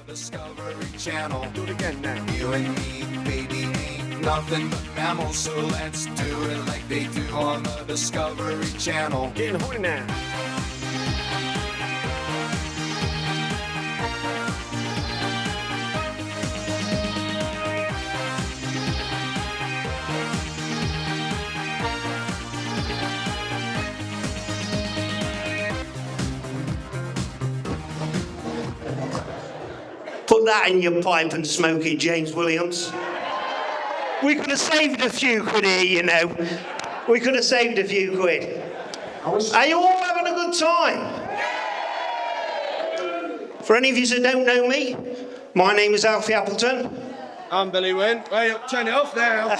Discovery Channel. Do it again now. You and me, baby, ain't nothing but mammals, so let's do it like they do on the Discovery Channel. Getting horny now. Put that in your pipe and smoke it, James Williams. We could have saved a few quid here, you know. We could have saved a few quid. Are you all having a good time? For any of you who don't know me, my name is Alfie Appleton. I'm Billy Wynn. Wait, turn it off now.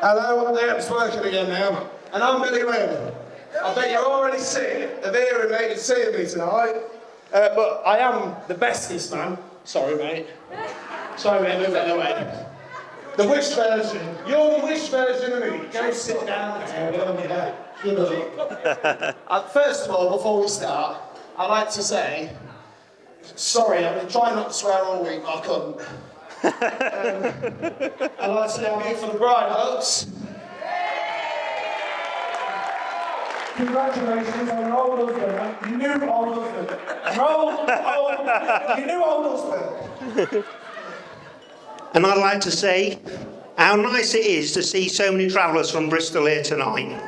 Hello, there, it's working again now. And I'm Billy Wynn. I bet you're already sick of hearing me and seeing me tonight. But I am the bestest man. Sorry, mate. Sorry, mate, move that away. The wish version. You're the wish version of me. Go sit down there. First of all, before we start, I'd like to say, sorry, I've been trying not to swear all week, but I couldn't. I'd like to say I'm here for the bride hopes. Congratulations on your old husband, you new old husband. You new old husband. And I'd like to say how nice it is to see so many travellers from Bristol here tonight.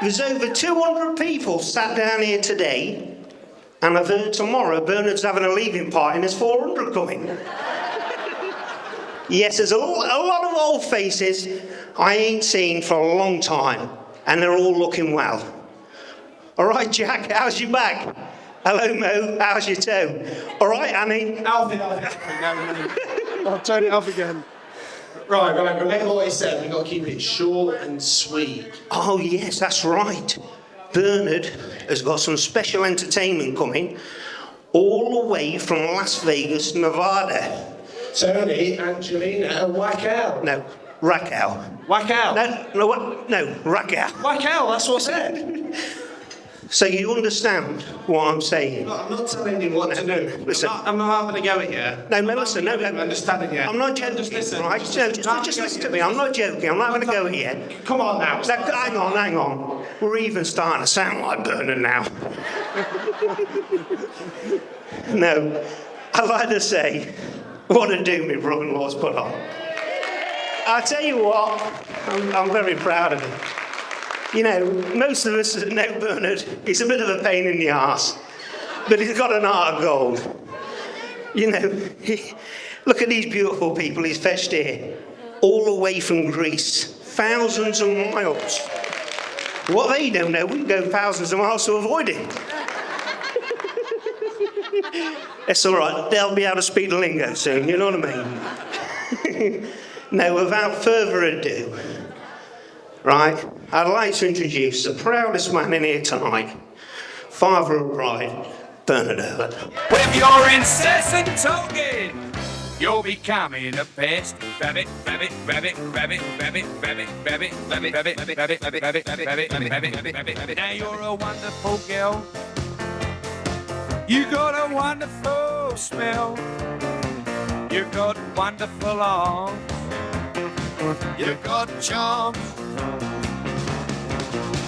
There's over 200 people sat down here today, and I've heard tomorrow Bernard's having a leaving party and there's 400 coming. Yes, there's a lot of old faces I ain't seen for a long time, and they're all looking well. All right, Jack, how's your back? Hello, Mo, how's your toe? All right, Annie? Alfie, no. I'll turn it off again. Right, remember what he said, we've got to keep it short and sweet. Oh, yes, that's right. Bernard has got some special entertainment coming all the way from Las Vegas, Nevada. Tony, Angelina, whack out. No, Raquel. Whack out? No, Raquel. Whack out, that's what I said. So you understand what I'm saying? Look, I'm not telling you what to do. Listen. I'm not having a go at you. No, listen, no. I'm understanding you. I'm not joking, Just listen. right? No, just listen to me. I'm not joking. I'm not having a go at you. Come on now. No, hang on. We're even starting to sound like Bernard now. No, I'd like to say, what a do my brother-in-law's put on. I'll tell you what, I'm very proud of him. You know, most of us that know Bernard, he's a bit of a pain in the arse, but he's got an heart of gold. You know, look at these beautiful people he's fetched here, all the way from Greece, thousands of miles. What they don't know, we can go thousands of miles to avoid it. It's all right, they'll be able to speak the lingo soon, you know what I mean? Now, without further ado, right, I'd like to introduce the proudest man in here tonight, father of bride, Bernard Hurd. With your incessant talking, you're becoming a pest. Rabbit, rabbit, rabbit, rabbit, rabbit, rabbit, rabbit, rabbit, rabbit, rabbit, rabbit, rabbit, rabbit, rabbit, rabbit, rabbit, rabbit. Now you're a wonderful girl. You got a wonderful smell. You got wonderful arms. You got charms.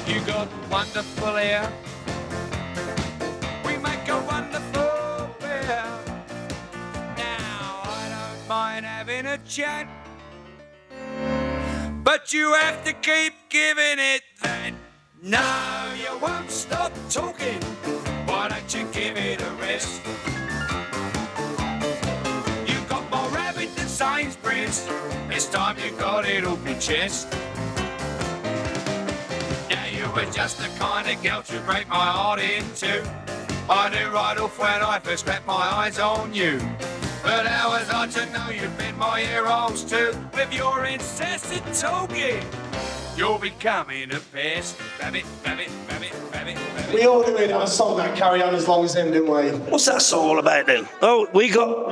You got wonderful hair. We make a wonderful pair. Now I don't mind having a chat, but you have to keep giving it that. No, you won't stop talking. Why don't you give it a rest? You got more rabbit than Sainsbury's. This time you got it off your chest. Now you were just the kind of girl to break my heart in two. I knew right off when I first clapped my eyes on you. But how was I to know you'd been my ear holes too? With your incessant talking, you're becoming a pest. Rabbit, rabbit, rabbit, rabbit, rabbit. We all did have a song that carry on as long as him, didn't we? What's that song all about then? Oh, we got...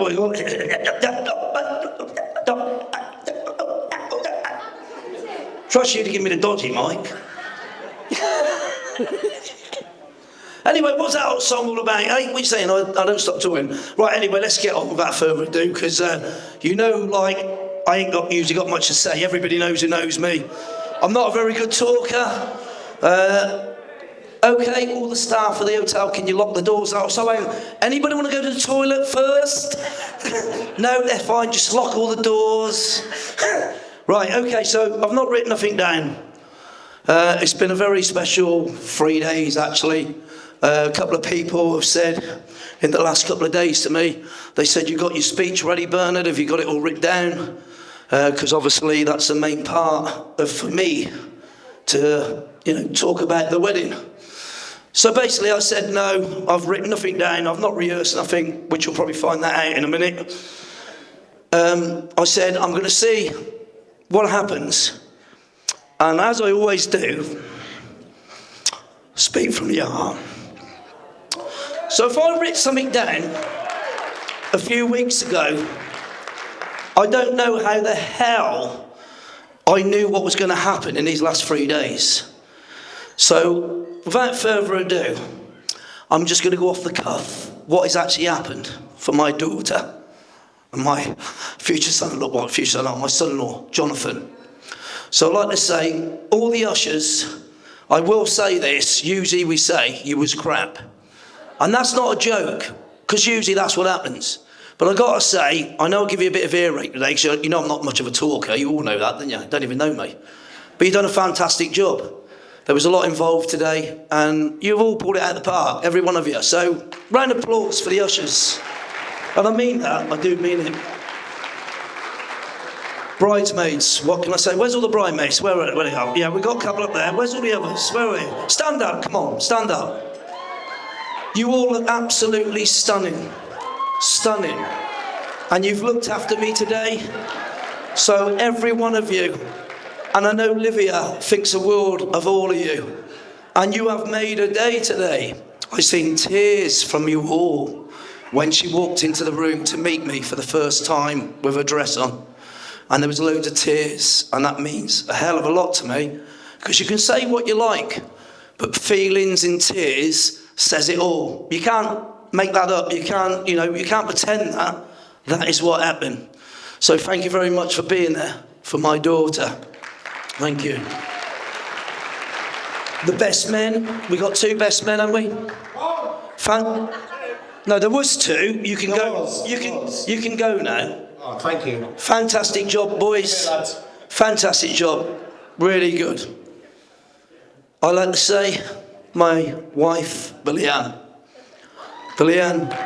Trust you to give me the dodgy, Mike. Anyway, what's that song all about? Hey, what you saying? I don't stop talking. Right, anyway, let's get on without further ado, because like, I ain't usually got much to say. Everybody knows who knows me. I'm not a very good talker. Okay, all the staff of the hotel, can you lock the doors out? So, anybody want to go to the toilet first? No, they're fine, just lock all the doors. Right, okay, so I've not written nothing down. It's been a very special 3 days, actually. A couple of people have said in the last couple of days to me, they said, you got your speech ready, Bernard? Have you got it all written down? Because obviously that's the main part of, for me, to, talk about the wedding. So basically I said, no, I've written nothing down, I've not rehearsed nothing, which you'll probably find that out in a minute. I said, I'm going to see what happens. And as I always do, speak from the heart. So if I write something down a few weeks ago, I don't know how the hell I knew what was going to happen in these last 3 days. So, without further ado, I'm just going to go off the cuff what has actually happened for my daughter and my future son-in-law, my son-in-law, Jonathan. So I'd like to say, all the ushers, I will say this, usually we say, you was crap. And that's not a joke, because usually that's what happens. But I've got to say, I know I'll give you a bit of earache today, because you know I'm not much of a talker, you all know that, don't you? Don't even know me. But you've done a fantastic job. There was a lot involved today, and you've all pulled it out of the park, every one of you. So, round of applause for the ushers. And I mean that, I do mean it. Bridesmaids, what can I say? Where's all the bridesmaids? Where are they? Yeah, we've got a couple up there. Where's all the others? Where are they? Stand up, come on, stand up. You all look absolutely stunning. Stunning. And you've looked after me today. So, every one of you. And I know Livia thinks the world of all of you. And you have made a day today. I've seen tears from you all when she walked into the room to meet me for the first time with her dress on. And there was loads of tears. And that means a hell of a lot to me. Because you can say what you like, but feelings in tears says it all. You can't make that up. You can't, you can't pretend that. That is what happened. So thank you very much for being there for my daughter. Thank you. The best men. We got 2 best men, haven't we? No, there was 2. You can go. You can go now. Oh, thank you. Fantastic job, boys. Fantastic job. Really good. I like to say, my wife, Billy-Ann. Billy-Ann.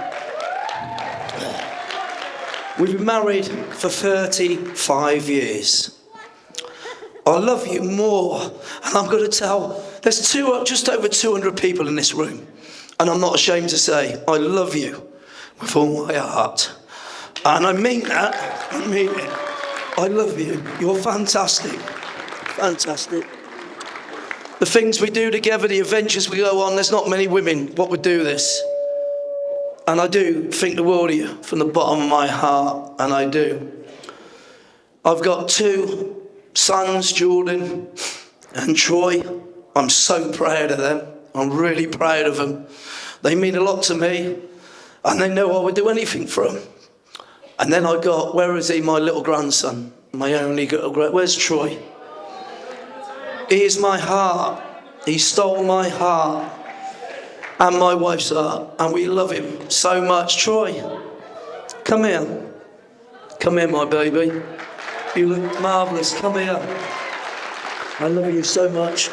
We've been married for 35 years. I love you more, and I'm going to tell, there's just over 200 people in this room, and I'm not ashamed to say, I love you with all my heart. And I mean that, I mean it. I love you, you're fantastic, fantastic. The things we do together, the adventures we go on, there's not many women what would do this. And I do think the world of you from the bottom of my heart, and I do. I've got 2 sons, Jordan and Troy. I'm so proud of them. I'm really proud of them. They mean a lot to me, and they know I would do anything for them. And then I got, where is he, my little grandson, my only little where's Troy? He is my heart. He stole my heart and my wife's heart, and we love him so much. Troy, come here. Come here, my baby. You look marvellous. Come here. I love you so much.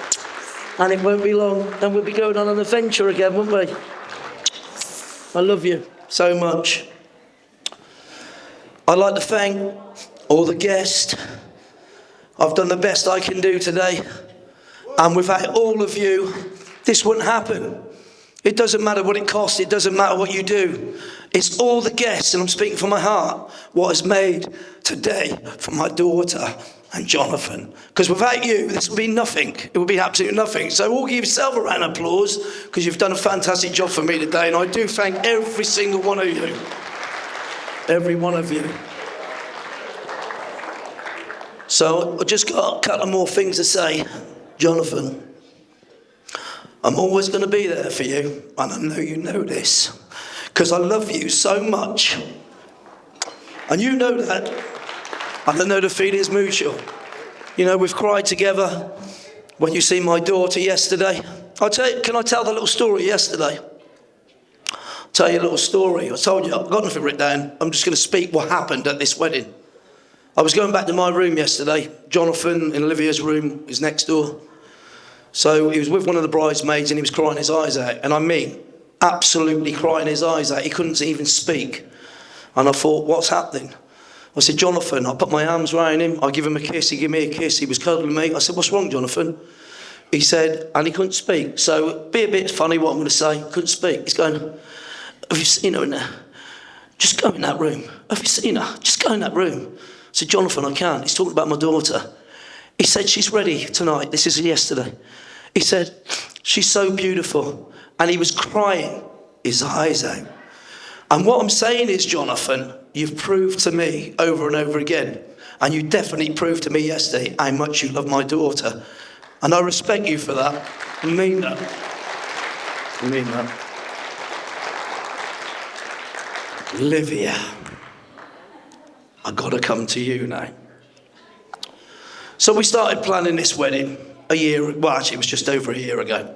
And it won't be long, and we'll be going on an adventure again, won't we? I love you so much. I'd like to thank all the guests. I've done the best I can do today. And without all of you, this wouldn't happen. It doesn't matter what it costs. It doesn't matter what you do. It's all the guests, and I'm speaking from my heart, what has made today for my daughter and Jonathan. Because without you, this would be nothing. It would be absolutely nothing. So all give yourself a round of applause, because you've done a fantastic job for me today. And I do thank every single one of you. Every one of you. So I've just got a couple more things to say. Jonathan, I'm always going to be there for you, and I know you know this, because I love you so much. And you know that, and I know the feeling's mutual. You know, we've cried together when you see my daughter yesterday. Can I tell the little story yesterday? I'll tell you a little story. I told you, I've got nothing written down. I'm just going to speak what happened at this wedding. I was going back to my room yesterday. Jonathan in Olivia's room is next door. So he was with one of the bridesmaids and he was crying his eyes out. And I mean, absolutely crying his eyes out. He couldn't even speak. And I thought, what's happening? I said, Jonathan, I put my arms around him. I give him a kiss. He gave me a kiss. He was cuddling me. I said, what's wrong, Jonathan? He said, and he couldn't speak. So it'd be a bit funny what I'm going to say. Couldn't speak. He's going, have you seen her in there? Just go in that room. Have you seen her? Just go in that room. I said, Jonathan, I can't. He's talking about my daughter. He said, she's ready tonight. This is yesterday. He said, she's so beautiful. And he was crying his eyes out. And what I'm saying is, Jonathan, you've proved to me over and over again, and you definitely proved to me yesterday how much you love my daughter. And I respect you for that. I mean that. I mean that. Olivia, I gotta come to you now. So we started planning this wedding actually it was just over a year ago.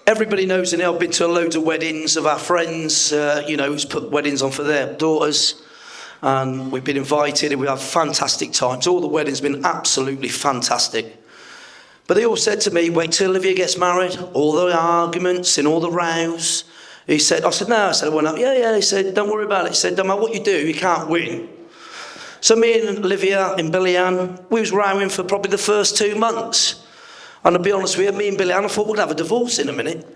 Everybody knows in here, I've been to loads of weddings of our friends, who's put weddings on for their daughters. And we've been invited and we have fantastic times. All the weddings have been absolutely fantastic. But they all said to me, wait till Olivia gets married, all the arguments and all the rows. I said, no. I went up, yeah. He said, don't worry about it. He said, no matter what you do, you can't win. So me and Olivia and Billy Ann, we was rowing for probably the first 2 months. And to be honest with you, me and Billy Ann, I thought we'd have a divorce in a minute.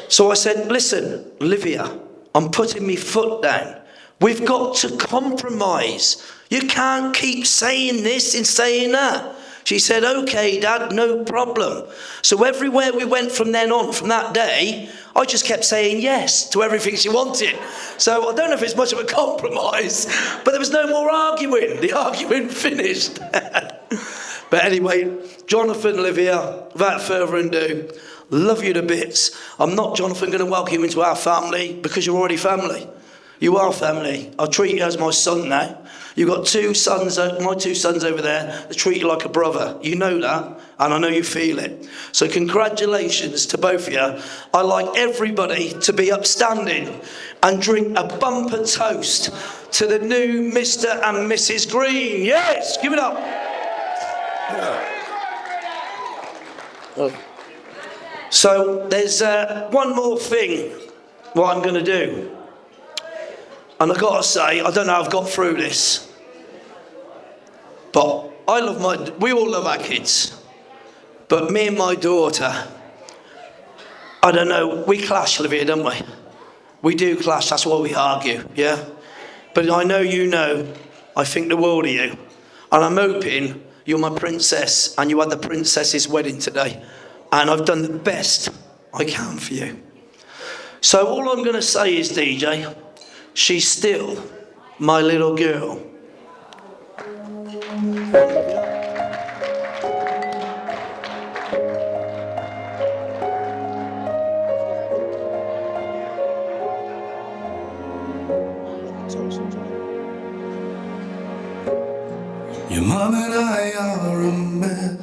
So I said, listen, Olivia, I'm putting my foot down. We've got to compromise. You can't keep saying this and saying that. She said, okay, Dad, no problem. So everywhere we went from then on, from that day, I just kept saying yes to everything she wanted. So I don't know if it's much of a compromise, but there was no more arguing. The arguing finished. But anyway, Jonathan, Olivia, without further ado, love you to bits. I'm not, Jonathan, going to welcome you into our family because you're already family. You are family. I'll treat you as my son now. You've got 2 sons, my 2 sons over there, that treat you like a brother. You know that, and I know you feel it. So congratulations to both of you. I'd like everybody to be upstanding and drink a bumper toast to the new Mr. and Mrs. Green. Yes, give it up. So there's one more thing what I'm going to do. And I've got to say, I don't know how I've got through this, but we all love our kids. But me and my daughter, I don't know, we clash, Olivia, don't we? We do clash, that's why we argue, yeah? But I know you know, I think the world of you. And I'm hoping you're my princess and you had the princess's wedding today. And I've done the best I can for you. So all I'm going to say is, DJ, she's still my little girl. Your mom and I are a mess,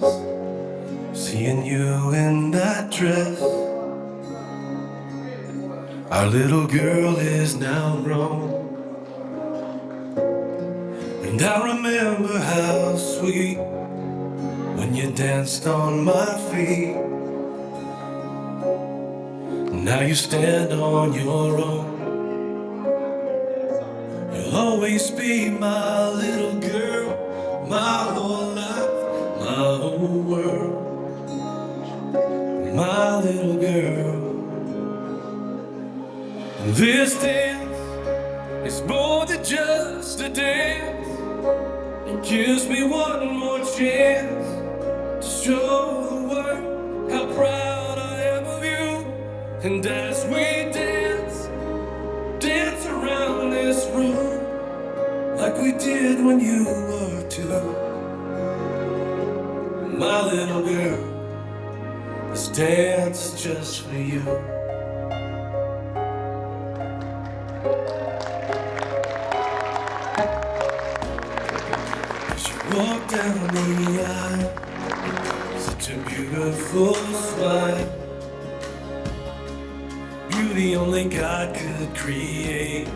seeing you in that dress. Our little girl is now grown, and I remember how sweet when you danced on my feet. Now you stand on your own. You'll always be my little girl, my whole life, my whole world, my little girl. This dance is more than just a dance. It gives me one more chance to show the world how proud I am of you. And as we dance, dance around this room like we did when you were 2. My little girl, This dance is just for you. As you walk down the aisle, such a beautiful smile. Beauty only God could create.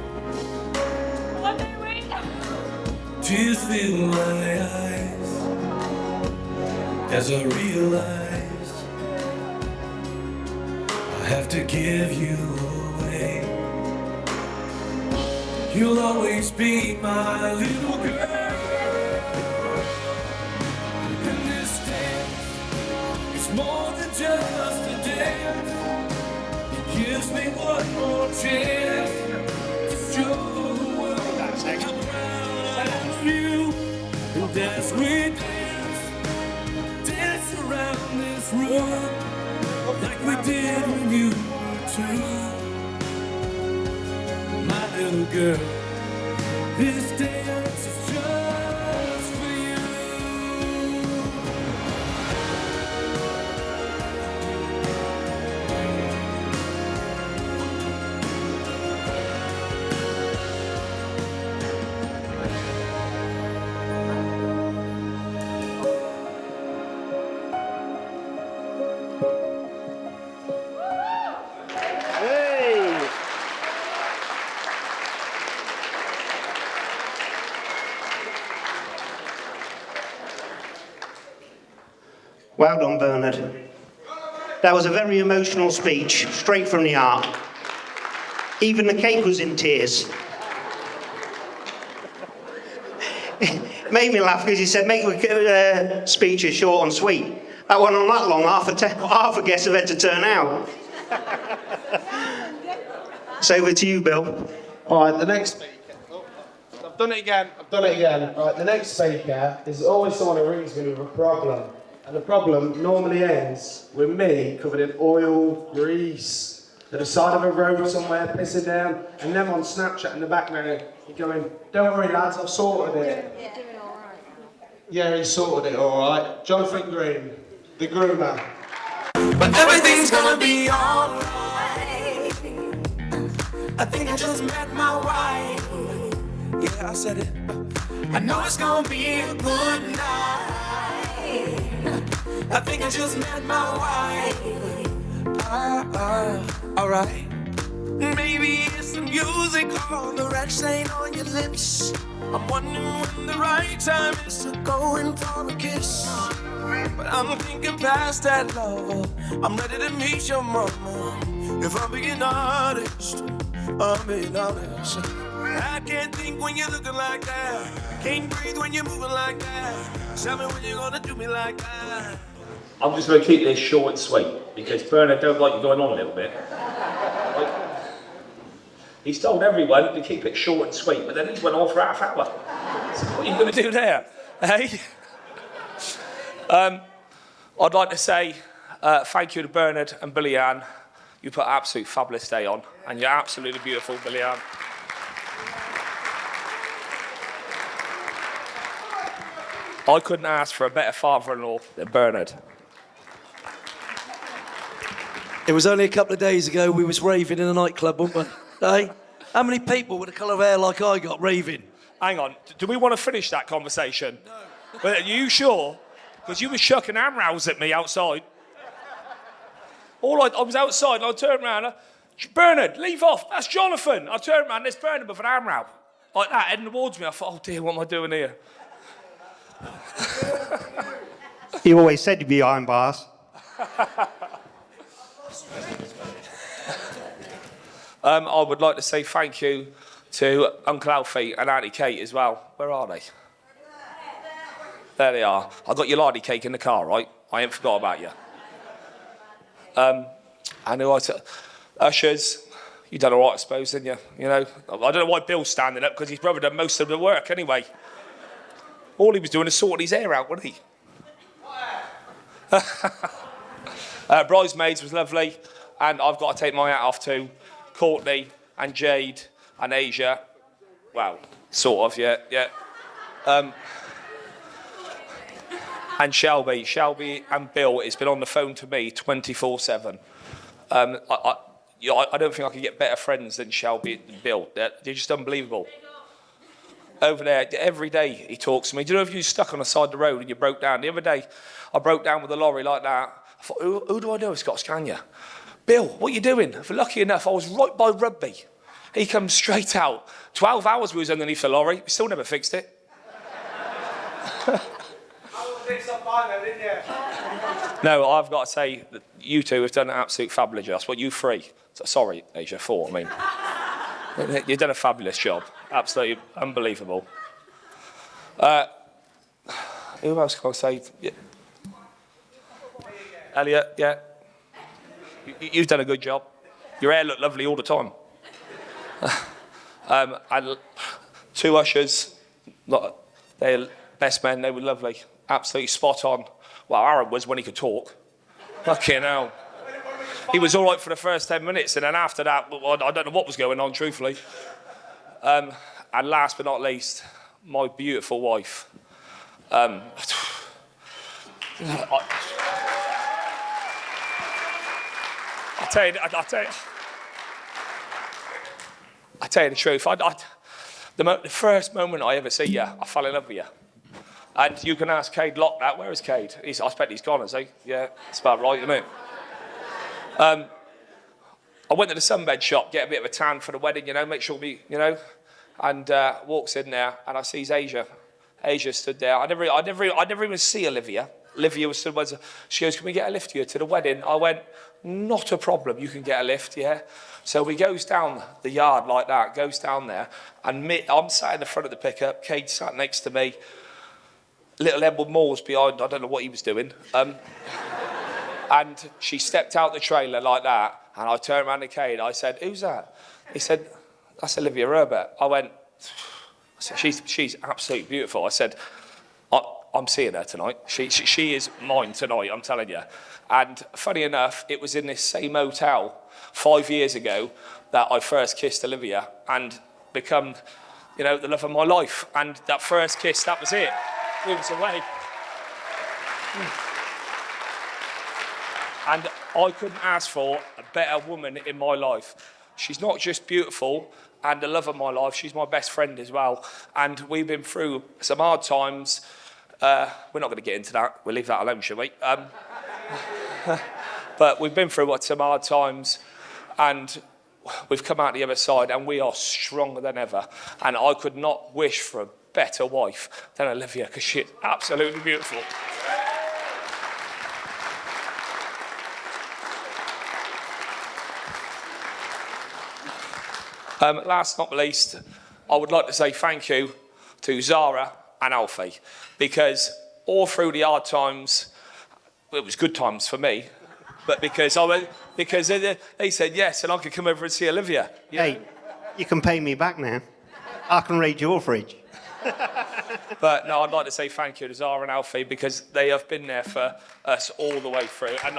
Tears fill my eyes as I realize I have to give you away. You'll always be my little girl. And this dance is more than just a dance. It gives me one more chance to show the world how proud I am of you. And as we dance around this room like we did when you were two. My little girl, this dance is just for you. Hey! Well done, Bernard. That was a very emotional speech, straight from the heart. Even the cake was in tears. It made me laugh because he said, make the speeches short and sweet. That went on that long, half a guest have had to turn out. So over to you, Bill. All right, the next speaker. Oh, I've done it again. All right, the next speaker is always someone who rings me with a problem. And the problem normally ends with me covered in oil, grease, at the side of a road somewhere, pissing down, and them on Snapchat in the background, you're going, don't worry lads, I've sorted it. Yeah, he sorted it all right. Jonathan Green, the groomer. But everything's gonna be alright. I think I just met my wife. Yeah, I said it. I know it's gonna be a good night. I think I just met my wife. Alright. Maybe it's the music or the red stain on your lips. I'm wondering when the right time is to go in for a kiss. But I'm thinking past that, lover. I'm ready to meet your mama. If I'm being honest, I can't think when you're looking like that. Can't breathe when you're moving like that. Tell me when you're gonna do me like that. I'm just going to keep this short and sweet because Bernard don't like you going on a little bit. Like, he's told everyone to keep it short and sweet, but then he's went on for half hour. So what are you going to do there, hey? I'd like to say thank you to Bernard and Billy Ann. You put an absolute fabulous day on, and you're absolutely beautiful, Billy Ann. I couldn't ask for a better father-in-law than Bernard. It was only a couple of days ago we was raving in a nightclub, weren't we? Hey? How many people with a colour of hair like I got raving? Hang on, do we want to finish that conversation? No. But are you sure? Because you were chucking ham-rails at me outside. I was outside and I turned around, Bernard, leave off, that's Jonathan. I turned around, there's Bernard with an ham-rail. Like that, heading towards me. I thought, oh dear, what am I doing here? You always said you'd be behind bars. I would like to say thank you to Uncle Alfie and Auntie Kate as well. Where are they? There they are. I got your lardy cake in the car, right? I ain't forgot about you. And who Ushers, you done all right, I suppose, didn't you? You know, I don't know why Bill's standing up because his brother done most of the work anyway. All he was doing is sorting his hair out, wasn't he? Bridesmaids was lovely, and I've got to take my hat off to Courtney and Jade and Asia. Well, sort of, yeah. And Shelby and Bill has been on the phone to me 24/7. I don't think I could get better friends than Shelby and Bill. They're just unbelievable. Over there, every day he talks to me. Do you know if you're stuck on the side of the road and you broke down? The other day, I broke down with a lorry like that. I thought, who do I know? It's got Scania. Bill, what are you doing? Lucky enough, I was right by Rugby. He comes straight out. 12 hours we was underneath the lorry. We still never fixed it. No, I've got to say that you two have done an absolute fabulous job. Well, you three. Sorry, Asia, 4, I mean. You've done a fabulous job. Absolutely unbelievable. Who else can I say? Yeah. Elliot, yeah. You've done a good job. Your hair looked lovely all the time. And 2 ushers, they're best men, they were lovely. Absolutely spot on. Well, Aaron was when he could talk. Fucking hell. He was all right for the first 10 minutes, and then after that, I don't know what was going on, truthfully. And last but not least, my beautiful wife. I tell you the truth. The first moment I ever see you, I fell in love with you. And you can ask Cade Locke that. Where is Cade? I expect he's gone, is he? Yeah, that's about right, isn't it? I went to the sunbed shop, get a bit of a tan for the wedding, make sure and walks in there, and I sees Asia. Asia stood there. I never even see Olivia. Olivia was stood. She goes, "Can we get a lift here to the wedding?" I went, "Not a problem. You can get a lift, yeah." So we goes down the yard like that, goes down there, and I'm sat in the front of the pickup. Cade sat next to me. Little Edward Moore's behind. I don't know what he was doing. And she stepped out the trailer like that, and I turned around to Cade. I said, "Who's that?" He said, "That's Olivia Herbert." I said, she's absolutely beautiful. I said, I'm seeing her tonight. She is mine tonight, I'm telling you. And funny enough, it was in this same hotel 5 years ago that I first kissed Olivia and become, the love of my life. And that first kiss, that was it. We was away. And I couldn't ask for a better woman in my life. She's not just beautiful and the love of my life, she's my best friend as well. And we've been through some hard times. We're not going to get into that. We'll leave that alone, shall we? But we've been through some hard times, and we've come out the other side, and we are stronger than ever. And I could not wish for a better wife than Olivia, because she's absolutely beautiful. Last but not least, I would like to say thank you to Zara and Alfie, because all through the hard times, well, it was good times for me, but because they said yes, and I could come over and see Olivia. Hey, you can pay me back now. I can raid your fridge. But no, I'd like to say thank you to Zara and Alfie, because they have been there for us all the way through, and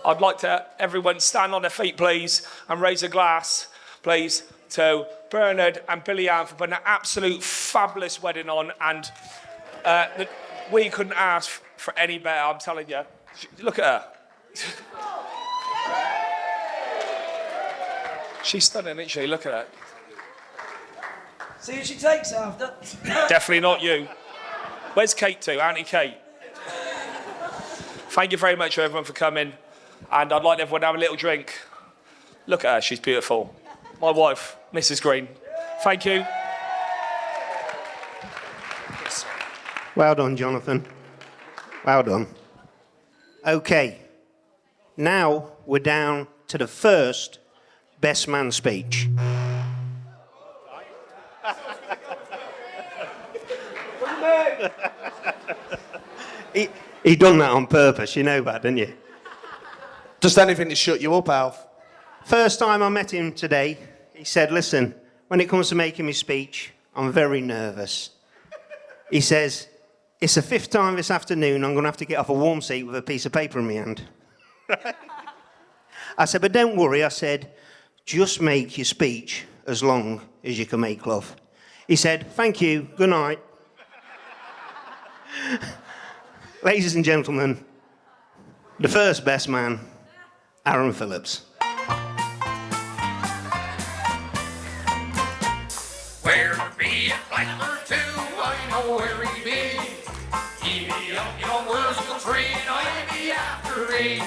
I'd like to everyone stand on their feet, please, and raise a glass, please, to Bernard and Billy Ann for putting an absolute fabulous wedding on, and we couldn't ask for any better, I'm telling you. Look at her. She's stunning, isn't she? Look at her. See who she takes after. Definitely not you. Where's Kate to? Auntie Kate. Thank you very much, everyone, for coming. And I'd like everyone to have a little drink. Look at her, she's beautiful. My wife, Mrs. Green. Thank you. Well done, Jonathan. Well done. Okay. Now we're down to the first best man speech. He done that on purpose, you know that, didn't you? Just anything to shut you up, Alf. First time I met him today, he said, "Listen, when it comes to making me speech, I'm very nervous." He says, "It's the 5th time this afternoon I'm going to have to get off a warm seat with a piece of paper in my hand." I said, "But don't worry," I said, just make your speech as long as you can make love. He said, thank you, good night. Ladies and gentlemen, the first best man, Aaron Phillips. Where be a blackbird too? I know where he be. He be up your words tree, and I be after thee.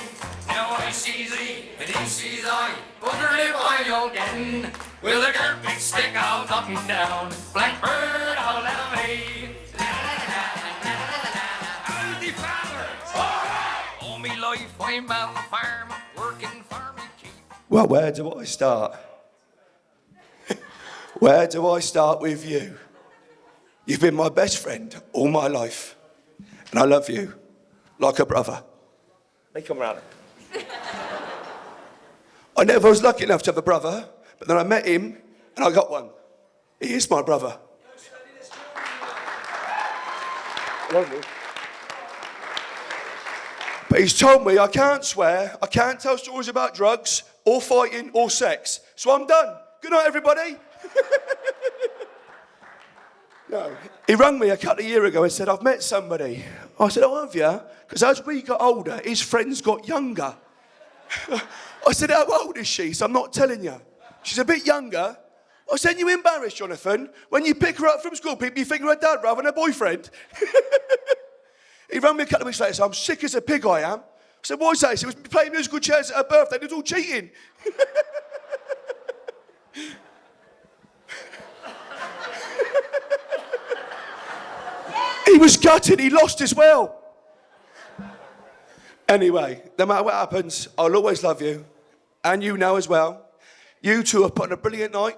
Now I sees thee, and he sees I. Wonder if I'll gettin' with a great big stick I'll knock him down. Blackbird, I'll let him be. Howdy, father. All me life I'm on the farm, working for me keep. Well, where do I start? Where do I start with you? You've been my best friend all my life, and I love you like a brother. They come round. I never was lucky enough to have a brother, but then I met him, and I got one. He is my brother. But he's told me I can't swear, I can't tell stories about drugs, or fighting, or sex. So I'm done. Good night, everybody. No. He rang me a couple of years ago and said, I've met somebody. I said, oh, have you? Because as we got older, his friends got younger. I said, how old is she? So I'm not telling you. She's a bit younger. I said, you embarrassed, Jonathan? When you pick her up from school, people, you think you're a dad rather than a boyfriend. He rang me a couple of weeks later, so I'm sick as a pig, I am. I said, why is that? He said, he was playing musical chairs at her birthday, it was all cheating. He was gutted, he lost as well. Anyway, no matter what happens, I'll always love you. And you now as well. You two have put on a brilliant night.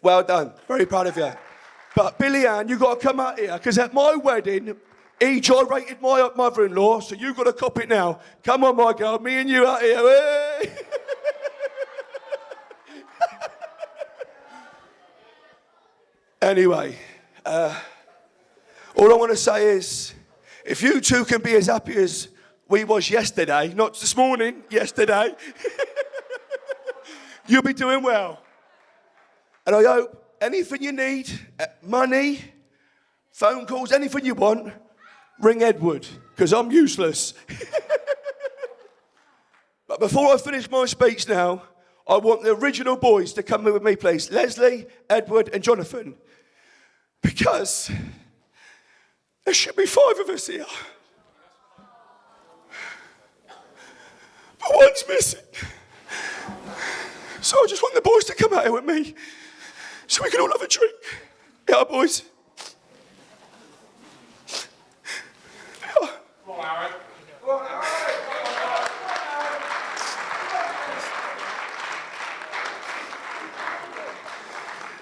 Well done, very proud of you. But Billy Ann, you've got to come out here, because at my wedding, he gyrated my mother-in-law, so you've got to cop it now. Come on, my girl, me and you out here. Hey! Anyway, all I want to say is, if you two can be as happy as we was yesterday, not this morning, yesterday, you'll be doing well. And I hope anything you need, money, phone calls, anything you want, ring Edward, because I'm useless. But before I finish my speech now, I want the original boys to come in with me, please. Leslie, Edward, and Jonathan. Because there should be 5 of us here. But one's missing. So I just want the boys to come out here with me so we can all have a drink. Yeah, boys.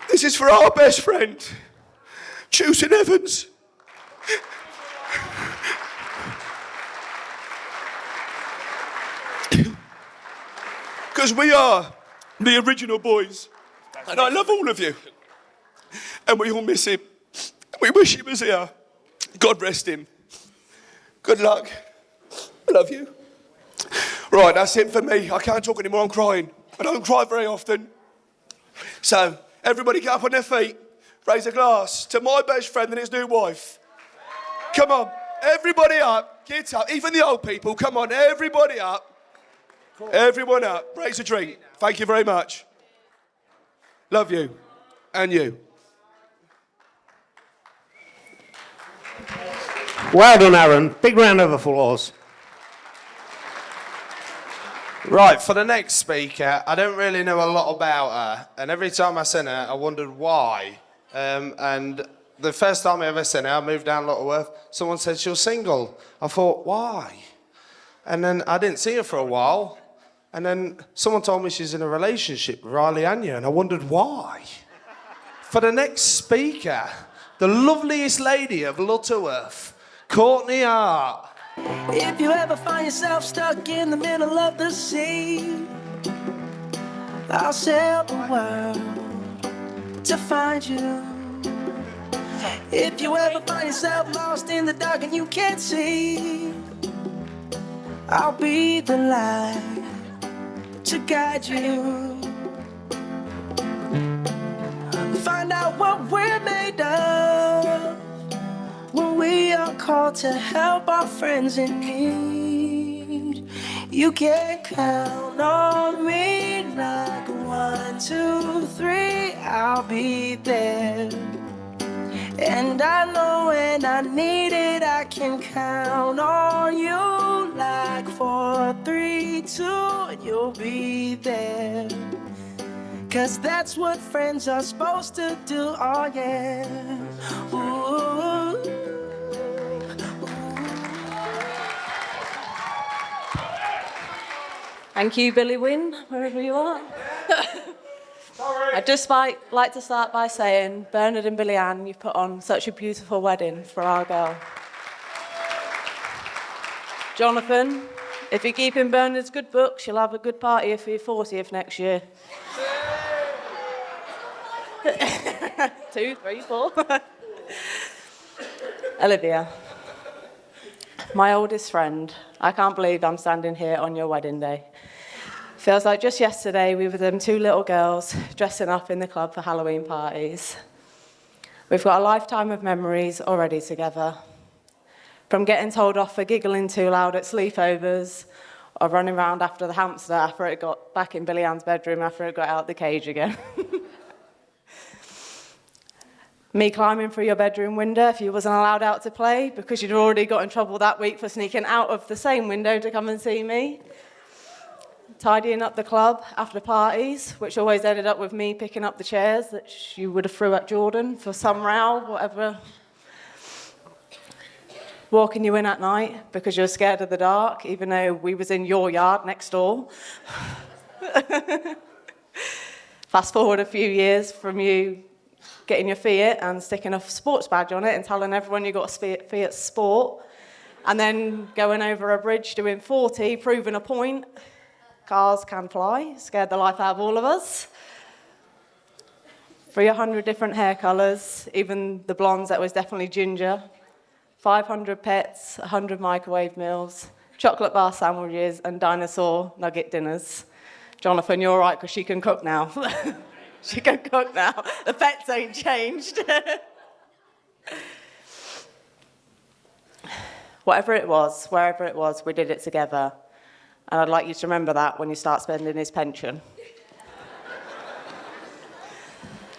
This is for our best friend, Chewson Evans. Because we are the original boys. And I love all of you. And we all miss him. We wish he was here. God rest him. Good luck. I love you. Right, that's it for me. I can't talk anymore, I'm crying. I don't cry very often. So, everybody get up on their feet. Raise a glass to my best friend and his new wife. Come on, everybody up. Get up. Even the old people, come on, everybody up. Everyone up. Raise a drink. Thank you very much. Love you. And you. Well done, Aaron. Big round of applause. Right, for the next speaker, I don't really know a lot about her, and every time I seen her, I wondered why. And the first time I ever seen her, I moved down Lutterworth, someone said she was single. I thought, why? And then I didn't see her for a while, and then someone told me she's in a relationship with Riley Anya, and I wondered why. For the next speaker, the loveliest lady of Lutterworth, Courtney Hart. If you ever find yourself stuck in the middle of the sea, I'll sail the world to find you. If you ever find yourself lost in the dark and you can't see, I'll be the light to guide you. about what we're made of when we are called to help our friends in need. You can count on me like 1, 2, 3, I'll be there. And I know when I need it, I can count on you like 4, 3, 2, and you'll be there. 'Cause that's what friends are supposed to do, oh yeah. Ooh. Thank you, Billy Wynn, wherever you are. I'd just like to start by saying, Bernard and Billy Ann, you've put on such a beautiful wedding for our girl. Jonathan, if you keep in Bernard's good books, you'll have a good party for your 40th next year. 2, 3, 4. Olivia, my oldest friend, I can't believe I'm standing here on your wedding day. Feels like just yesterday we were them 2 little girls dressing up in the club for Halloween parties. We've got a lifetime of memories already together. From getting told off for giggling too loud at sleepovers, or running around after the hamster after it got back in Billy Ann's bedroom after it got out the cage again. Me climbing through your bedroom window if you wasn't allowed out to play because you'd already got in trouble that week for sneaking out of the same window to come and see me. Tidying up the club after parties, which always ended up with me picking up the chairs that you would have threw at Jordan for some row, whatever. Walking you in at night because you're scared of the dark, even though we was in your yard next door. Fast forward a few years from you getting your Fiat and sticking a sports badge on it and telling everyone you got a Fiat Sport, and then going over a bridge doing 40, proving a point. Cars can fly, scared the life out of all of us. 300 different hair colours, even the blondes that was definitely ginger. 500 pets, 100 microwave meals, chocolate bar sandwiches and dinosaur nugget dinners. Jonathan, you're all right because she can cook now. She can cook now. The pets ain't changed. Whatever it was, wherever it was, we did it together. And I'd like you to remember that when you start spending his pension.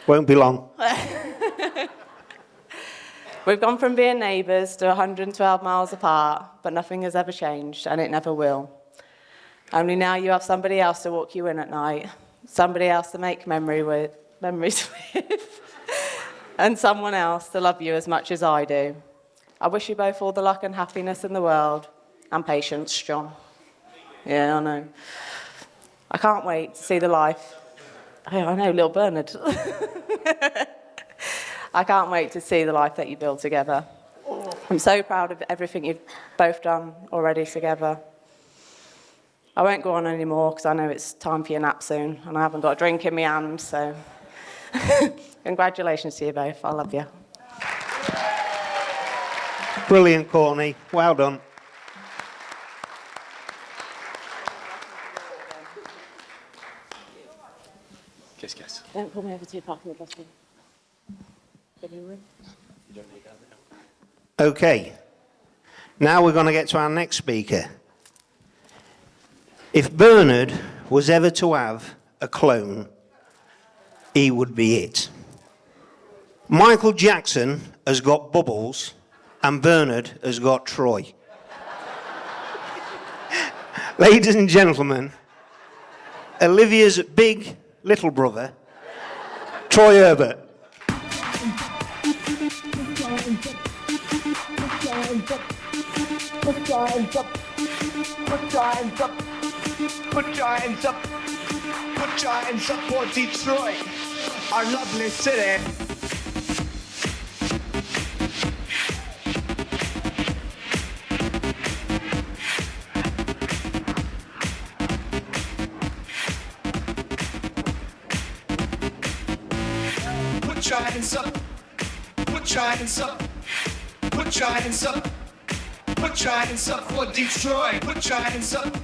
Won't be long. We've gone from being neighbours to 112 miles apart, but nothing has ever changed, and it never will. Only now you have somebody else to walk you in at night, somebody else to make memories with, and someone else to love you as much as I do. I wish you both all the luck and happiness in the world, and patience, John. Yeah, I know. I can't wait to see the life. Oh, I know, little Bernard. I can't wait to see the life that you build together. I'm so proud of everything you've both done already together. I won't go on anymore because I know it's time for your nap soon and I haven't got a drink in my hand, so congratulations to you both. I love you. Brilliant, Courtney. Well done. Kiss, kiss. Don't pull me over too far from the bus. Okay. Now we're going to get to our next speaker. If Bernard was ever to have a clone, he would be it. Michael Jackson has got Bubbles and Bernard has got Troy. Ladies and gentlemen, Olivia's big little brother, Troy Herbert. Put your hands up. Put your hands up. Put your hands up. Put your hands up for Detroit, our lovely city. Put your hands up. Put your hands up. Put your hands up. Put your hands up for Detroit. Put your hands up.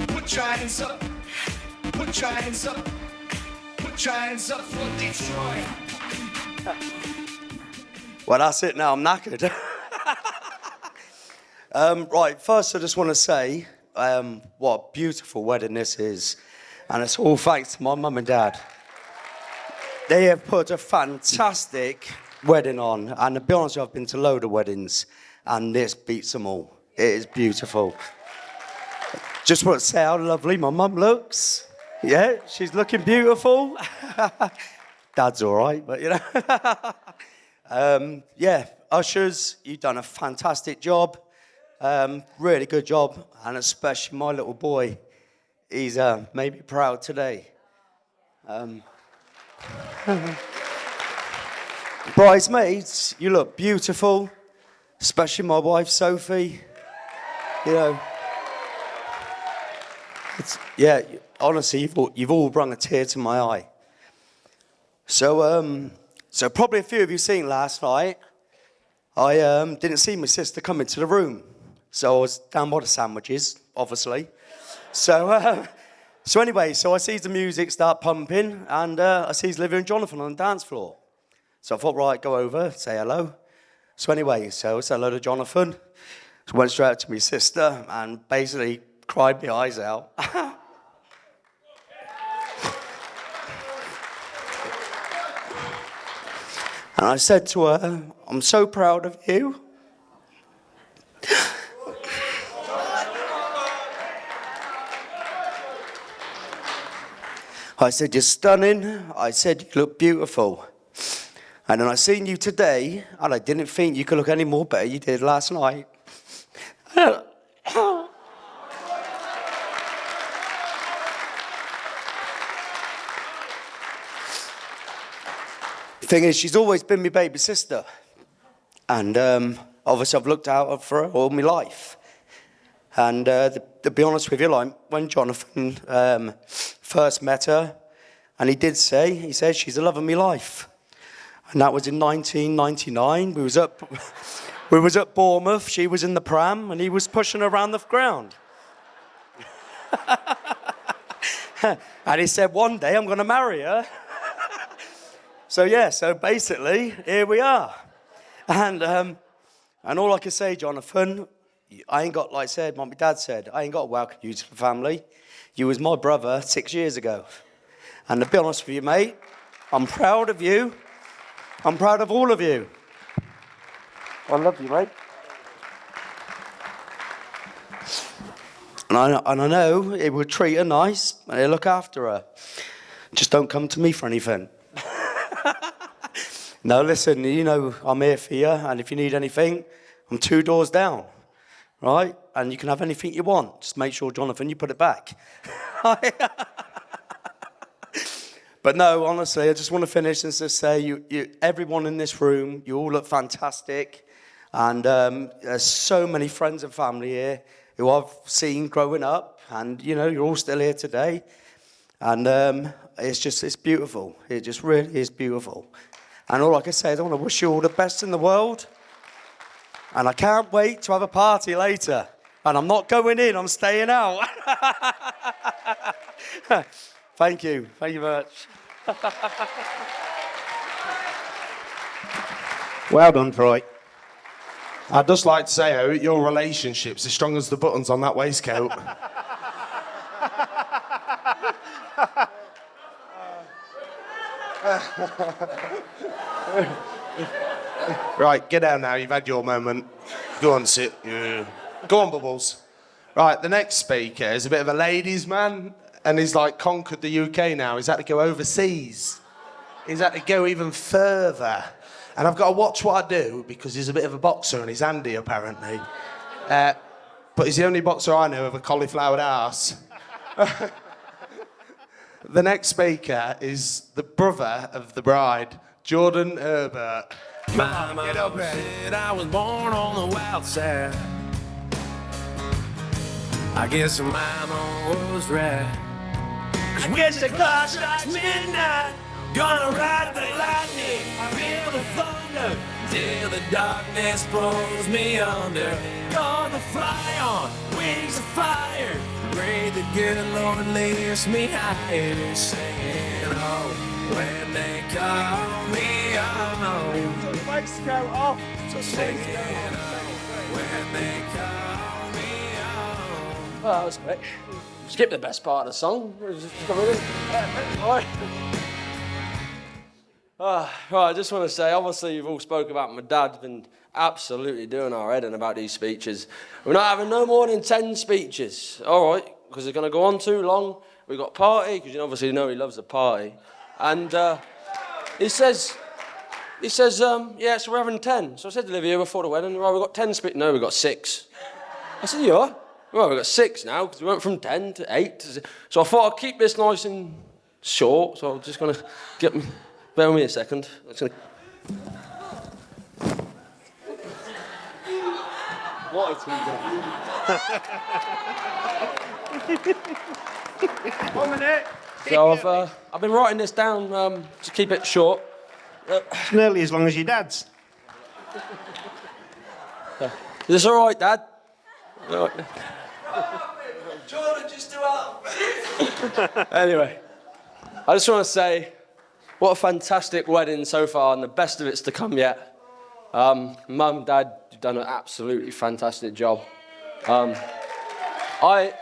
Put your hands up. Put your hands up. Put your hands up for Detroit. Well, that's it now. I'm knackered. Right, first I just want to say what a beautiful wedding this is. And it's all thanks to my mum and dad. They have put a fantastic wedding on. And to be honest, I've been to a load of weddings. And this beats them all. It is beautiful. Just want to say how lovely my mum looks. Yeah, she's looking beautiful. Dad's all right, but you know. Yeah, ushers, you've done a fantastic job. Really good job. And especially my little boy. He's made me proud today. Bridesmaids, you look beautiful. Especially my wife, Sophie. You know. Yeah, honestly, you've all brought a tear to my eye. So probably a few of you seen last night, I didn't see my sister come into the room. So I was down by the sandwiches, obviously. So anyway, I sees the music start pumping, and I sees Livia and Jonathan on the dance floor. So I thought, right, go over, say hello. So anyway, so I said hello to Jonathan. So went straight up to my sister and basically cried my eyes out. And I said to her, I'm so proud of you. I said, you're stunning. I said, you look beautiful. And then I seen you today, and I didn't think you could look any more better you did last night. Thing is, she's always been my baby sister. And obviously I've looked out for her all my life. And to be honest with you, like when Jonathan first met her, and he said, she's the love of my life. And that was in 1999. We was at Bournemouth, she was in the pram, and he was pushing her around the ground. And he said, one day I'm going to marry her. So basically, here we are. And all I can say, Jonathan, I ain't got, like I said, my dad said, I ain't got to welcome you to the family. You was my brother 6 years ago. And to be honest with you, mate, I'm proud of you. I'm proud of all of you. I love you, mate. And I know it will treat her nice and he'll look after her. Just don't come to me for anything. No, listen, you know I'm here for you, and if you need anything, I'm 2 doors down, right? And you can have anything you want. Just make sure, Jonathan, you put it back. But no, honestly, I just want to finish and just say, everyone in this room, you all look fantastic. And there's so many friends and family here who I've seen growing up, and, you know, you're all still here today. And it's beautiful. It just really is beautiful. And all I can say is I want to wish you all the best in the world. And I can't wait to have a party later. And I'm not going in, I'm staying out. Thank you. Thank you very much. Well done, Troy. I'd just like to say, your relationship's as strong as the buttons on that waistcoat. Right, get down now. You've had your moment. Go on, sit. Yeah. Go on, Bubbles. Right, the next speaker is a bit of a ladies' man, and he's like conquered the UK now. He's had to go overseas. He's had to go even further. And I've got to watch what I do because he's a bit of a boxer and he's handy, apparently. But he's the only boxer I know of a cauliflowered arse. The next speaker is the brother of the bride, Jordan Herbert. Mama said I was born on the wild side. I guess Mama was right. 'Cause when the clock strikes midnight, gonna ride the lightning, feel the thunder, till the darkness pulls me under. Gonna fly on wings of fire, pray the good Lord lifts me higher, singing, oh, when they call me on. Let's go off. Well, that was quick. Skip the best part of the song. Right, I just want to say, obviously, you've all spoke about my dad's been absolutely doing our head in about these speeches. We're not having no more than 10 speeches, all right, because they're going to go on too long. We've got party, because you obviously know he loves a party. And he says, yeah, so we're having 10. So I said to Olivia before the wedding, right, we've got 10 speeches. No, we've got 6. I said, you are? Well, we've got 6 now, because we went from 10 to 8. So I thought I'd keep this nice and short, so I'm just going to get me... Bear with me a second. I'm just gonna... What is he doing? 1 minute. So I've been writing this down to keep it short. It's nearly as long as your dad's. Is this all right, Dad? All right. Jordan, just do up. Anyway, I just want to say, what a fantastic wedding so far, and the best of it's to come yet. Mum, Dad, you've done an absolutely fantastic job. I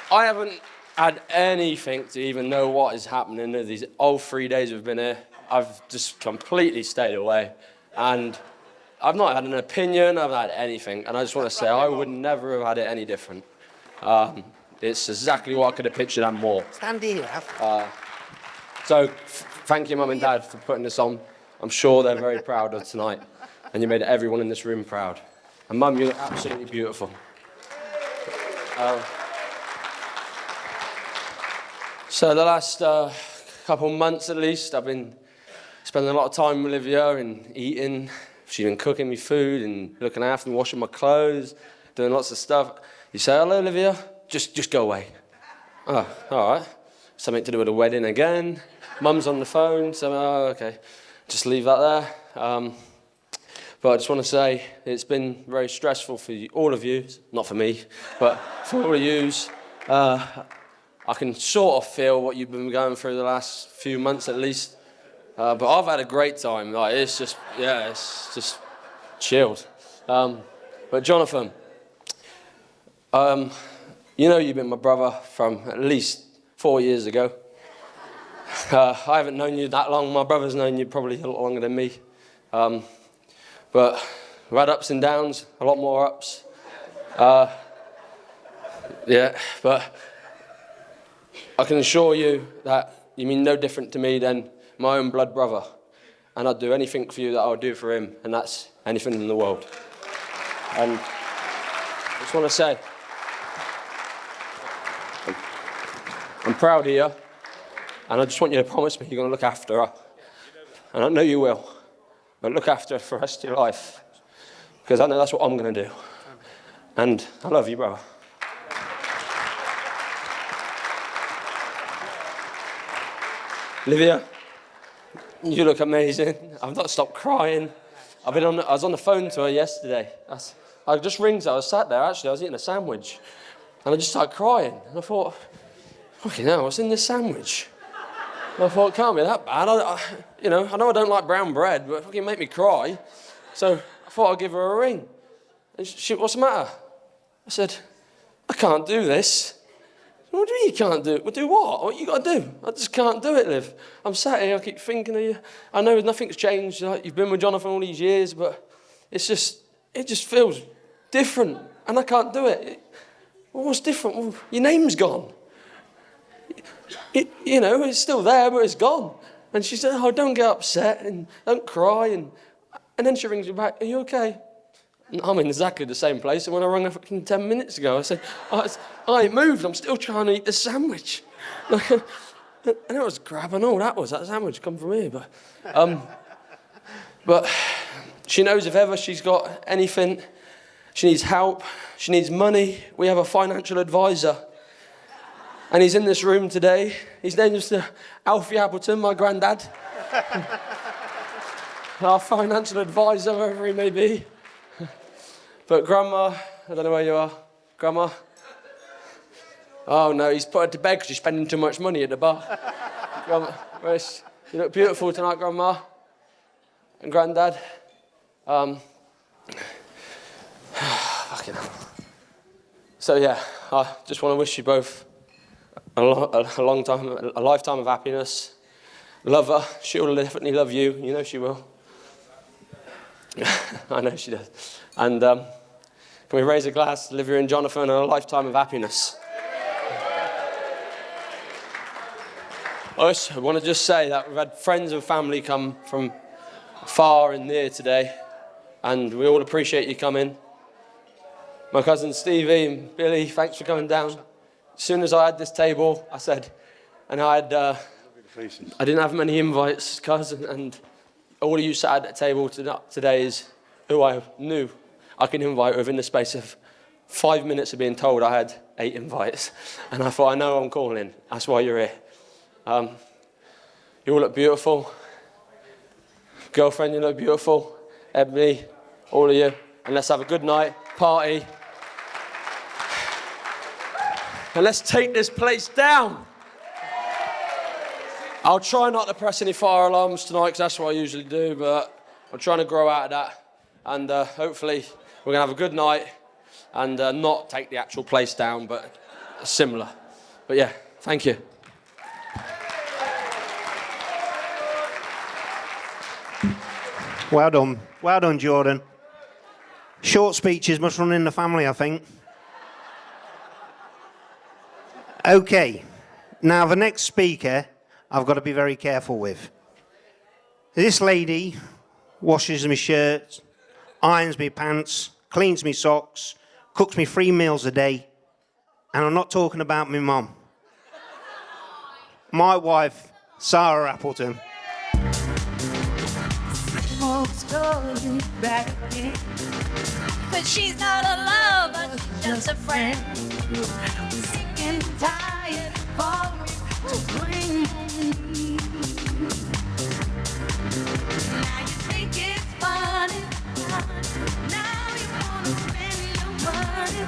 haven't had anything to even know what is happening in these all 3 days we've been here. I've just completely stayed away, and I've not had an opinion, I've not had anything, and I just want to say I would never have had it any different. It's exactly what I could have pictured and more. Stand here, Alf. So thank you, Mum and Dad, for putting this on. I'm sure they're very proud of tonight, and you made everyone in this room proud. And Mum, you look absolutely beautiful. So the last couple months at least, I've been spending a lot of time with Olivia and eating. She's been cooking me food and looking after me, washing my clothes, doing lots of stuff. You say, hello, Olivia, just go away. Oh, all right. Something to do with a wedding again. Mum's on the phone, so, okay, just leave that there. But I just want to say it's been very stressful for you, all of you, not for me, but for all of yous. I can sort of feel what you've been going through the last few months at least. But I've had a great time. Like, it's just chilled. But Jonathan, you know you've been my brother from at least 4 years ago. I haven't known you that long. My brother's known you probably a lot longer than me. But we've had ups and downs, a lot more ups. Yeah, but I can assure you that you mean no different to me than my own blood brother. And I'd do anything for you that I would do for him, and that's anything in the world. And I just want to say, I'm proud of you, and I just want you to promise me you're going to look after her. And I know you will, but look after her for the rest of your life, because I know that's what I'm going to do. And I love you, brother. Olivia, you look amazing. I've not stopped crying. I was on the phone to her yesterday. I just rings her. I was sat there, actually. I was eating a sandwich. And I just started crying. And I thought, fucking hell, what's in this sandwich? And I thought, it can't be that bad. I know I don't like brown bread, but it fucking make me cry. So I thought I'd give her a ring. And she, what's the matter? I said, I can't do this. What do you mean you can't do it? Well, do what? What you got to do? I just can't do it, Liv. I'm sat here, I keep thinking of you. I know nothing's changed. Like, you've been with Jonathan all these years, but it just feels different, and I can't do it. Well, what's different? Well, your name's gone. It's still there, but it's gone. And she said, oh, don't get upset and don't cry. And then she rings me back, are you okay? I'm in exactly the same place. And when I rang her 10 minutes ago, I said, I ain't moved. I'm still trying to eat this sandwich. And it was crap. I know that sandwich come from here. But she knows if ever she's got anything, she needs help, she needs money, we have a financial advisor. And he's in this room today. His name is Alfie Appleton, my granddad. Our financial advisor, wherever he may be. But Grandma, I don't know where you are. Grandma? Oh no, he's put her to bed because she's spending too much money at the bar. Grandma, you look beautiful tonight, Grandma. And Granddad. Fucking hell. So yeah, I just want to wish you both a lifetime of happiness. Love her. She'll definitely love you. You know she will. I know she does. And can we raise a glass to Olivia and Jonathan and a lifetime of happiness? I want to just say that we've had friends and family come from far and near today, and we all appreciate you coming. My cousins Stevie and Billy, thanks for coming down. As soon as I had this table, I said, and I didn't have many invites, cousin, and all of you sat at that table today is who I knew I could invite within the space of 5 minutes of being told I had 8 invites. And I thought, I know I'm calling. That's why you're here. You all look beautiful. Girlfriend, you look beautiful. Ebony, all of you. And let's have a good night, party. And let's take this place down. I'll try not to press any fire alarms tonight, because that's what I usually do, but I'm trying to grow out of that. And hopefully we're going to have a good night and not take the actual place down, but similar. But yeah, thank you. Well done, Jordan. Short speeches must run in the family, I think. Okay, now the next speaker I've got to be very careful with. This lady washes me shirts, irons me pants, cleans me socks, cooks me 3 meals a day, and I'm not talking about my mum. My wife, Sarah Appleton. But she's not a lover, she's just a friend. Sick and tired of to bring me. Now you think it's funny. Now you wanna spend your money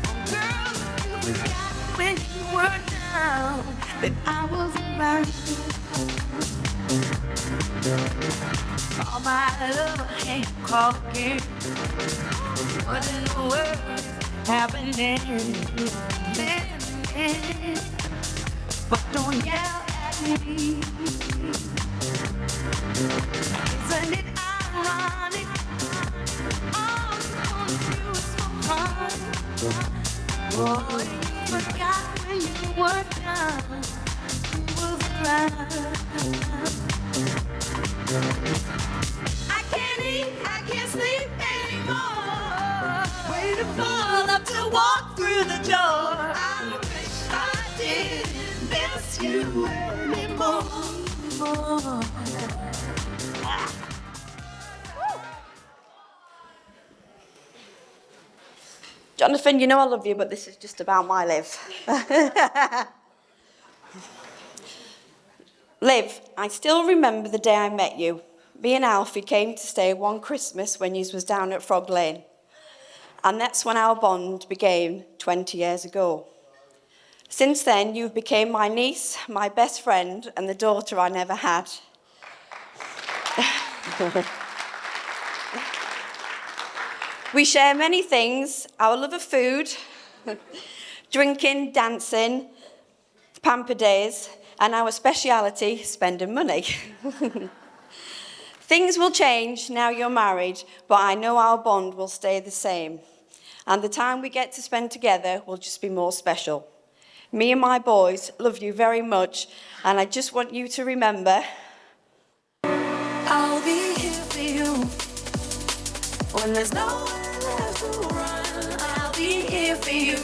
on girls you forgot when you were down that I was around. Call my lover and call again. What in the world is happening? But don't yell at me. Isn't it ironic? All you wanna do is smoke hard. Boy, you forgot when you were down. You was around. I can't eat, I can't sleep anymore. Way to fall up to walk through the door. I wish I didn't miss you anymore. Jonathan, you know I love you, but this is just about my Liv. Liv, I still remember the day I met you. Me and Alfie came to stay one Christmas when you was down at Frog Lane. And that's when our bond began 20 years ago. Since then, you've become my niece, my best friend, and the daughter I never had. We share many things, our love of food, drinking, dancing, pamper days, and our speciality, spending money. Things will change now you're married, but I know our bond will stay the same. And the time we get to spend together will just be more special. Me and my boys love you very much, and I just want you to remember, I'll be here for you when there's nowhere left to run. I'll be here for you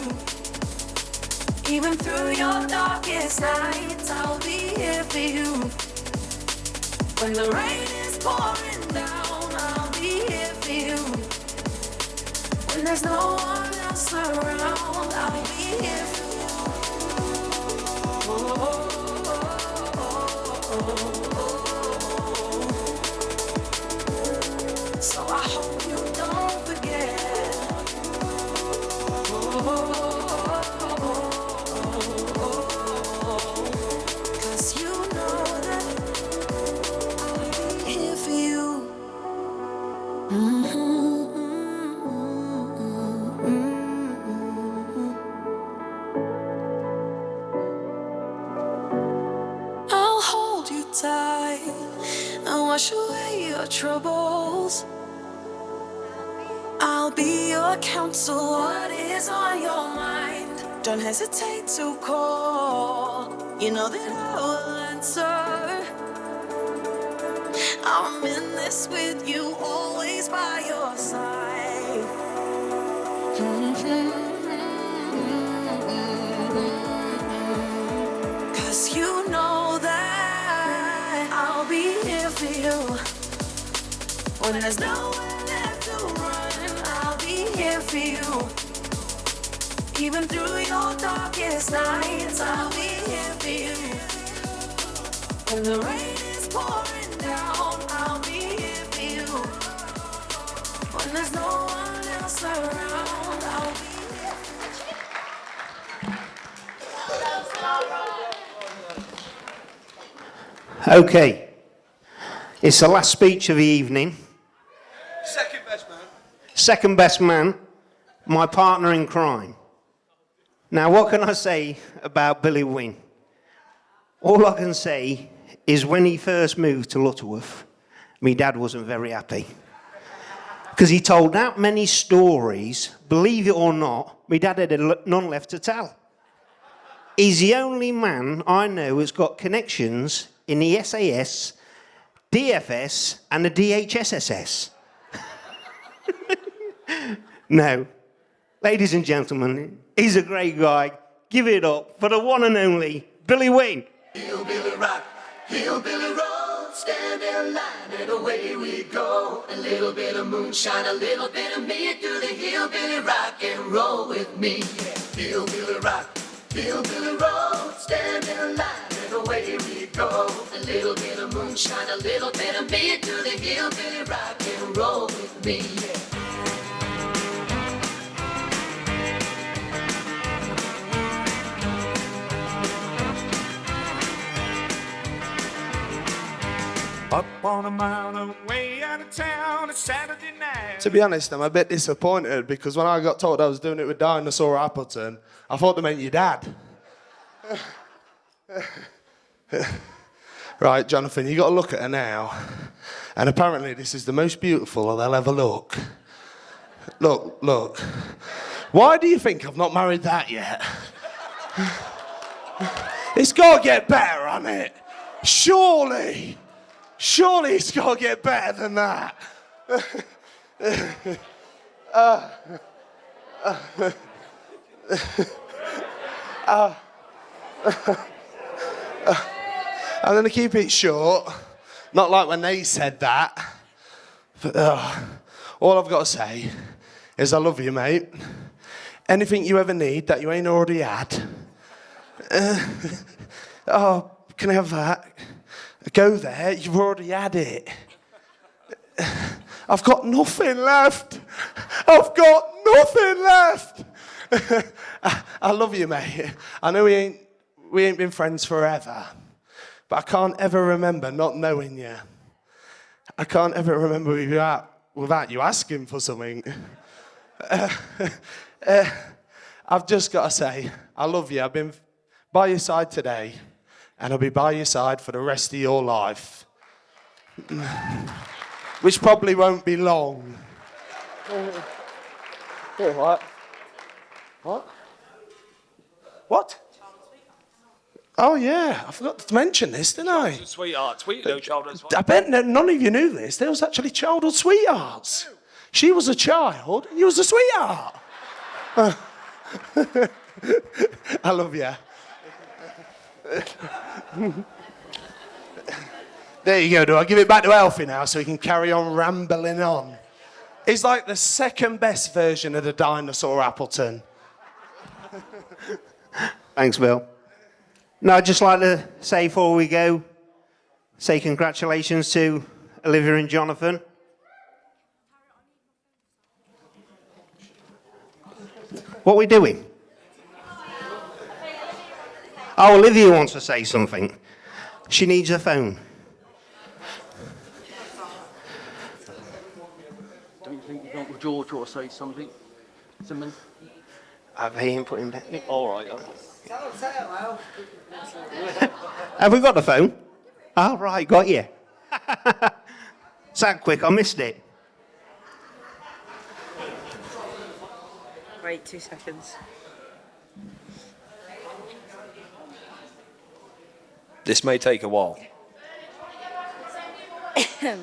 even through your darkest nights. I'll be here for you when the rain is pouring down. I'll be here for you when there's no one else around. I'll be here for you. So I hope you don't forget. Cause you know that I'll be here for you. wash away your troubles. I'll be your counsel. What is on your mind? Don't hesitate to call. You know that I will answer. I'm in this with you, always by your side. Cause you know that I'll be here for you. When there's nowhere left to run, I'll be here for you. Even through your darkest nights, I'll be here for you. When the rain is pouring down, I'll be here for you. When there's no one else around, I'll be here for you. Okay. It's the last speech of the evening. Second best man. Second best man, my partner in crime. Now, what can I say about Billy Wynne? All I can say is when he first moved to Lutterworth, my dad wasn't very happy. Because he told that many stories, believe it or not, my dad had none left to tell. He's the only man I know who's got connections in the SAS, DFS, and the DHSSS. No. Ladies and gentlemen, he's a great guy. Give it up for the one and only Billy Wynne. Hillbilly rock, hillbilly roll, stand in line and away we go. A little bit of moonshine, a little bit of me, do the hillbilly rock and roll with me. Hillbilly rock, hillbilly roll, stand in line and away we go. A little bit of moonshine, a little bit of me, do the hillbilly rock and roll with me. Up on a mountain, way out of town, it's Saturday night. To be honest, I'm a bit disappointed because when I got told I was doing it with Dinosaur Appleton, I thought they meant your dad. Right, Jonathan, you got to look at her now. And apparently this is the most beautiful they'll ever look. Look. Why do you think I've not married that yet? It's got to get better, hasn't it? Surely it's got to get better than that. I'm going to keep it short. Not like when they said that. But all I've got to say is I love you, mate. Anything you ever need that you ain't already had. Can I have that? Go there, you've already had it. I've got nothing left. I love you, mate. I know we ain't been friends forever, but I can't ever remember not knowing you. I can't ever remember without you asking for something. I've just got to say, I love you. I've been by your side today. And I'll be by your side for the rest of your life. Which probably won't be long. What? What? Oh, yeah. I forgot to mention this, didn't I? Sweethearts. We know childhood sweethearts. I bet none of you knew this. There was actually childhood sweethearts. She was a child, and you was a sweetheart. I love you. There you go. Do I give it back to Alfie now so he can carry on rambling on? It's like the second best version of the Dinosaur Appleton. Thanks, Bill. Now, I'd just like to say before we go, say congratulations to Olivia and Jonathan. What are we doing? Oh, Olivia wants to say something. She needs a phone. Don't you think Uncle George ought to say something? Simon? I've him put him back. All right. Have we got the phone? Oh, right, got you. It's that quick, I missed it. Wait 2 seconds. This may take a while. Yeah.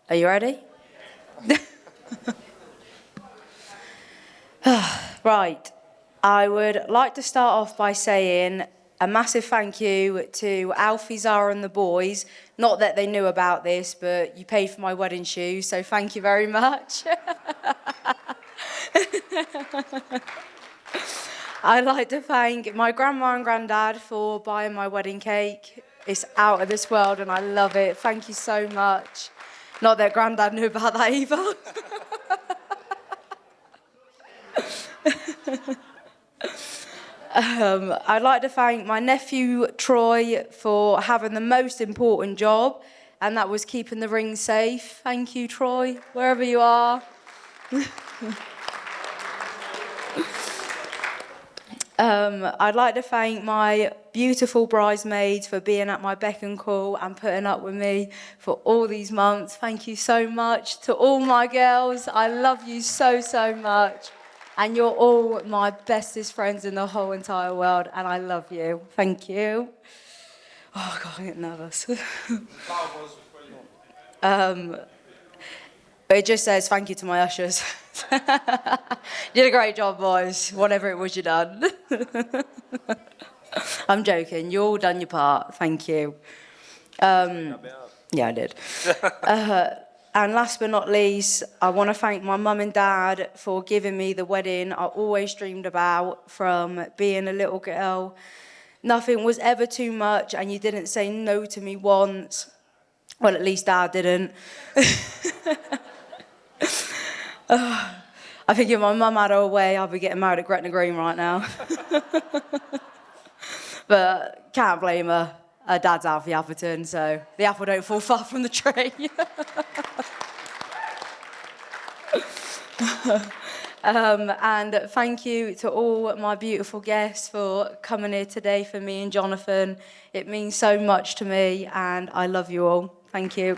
Are you ready? Right. I would like to start off by saying a massive thank you to Alfie, Zara and the boys. Not that they knew about this, but you paid for my wedding shoes, so thank you very much. I'd like to thank my grandma and granddad for buying my wedding cake. It's out of this world and I love it. Thank you so much. Not that granddad knew about that either. I'd like to thank my nephew Troy for having the most important job, and that was keeping the ring safe. Thank you, Troy, wherever you are. I'd like to thank my beautiful bridesmaids for being at my beck and call and putting up with me for all these months. Thank you so much. To all my girls, I love you so, so much. And you're all my bestest friends in the whole entire world, and I love you. Thank you. Oh, God, I get nervous. It just says thank you to my ushers. You did a great job, boys, whatever it was you done. I'm joking. You all done your part. Thank you. Yeah, I did. And last but not least, I want to thank my mum and dad for giving me the wedding I always dreamed about from being a little girl. Nothing was ever too much, and you didn't say no to me once. Well, at least Dad didn't. I think if my mum had her way, I'd be getting married at Gretna Green right now. But can't blame her. Her dad's Alfie Atherton, so the apple don't fall far from the tree. And thank you to all my beautiful guests for coming here today for me and Jonathan. It means so much to me, and I love you all. Thank you.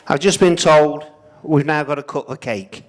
I've just been told we've now got to cut the cake.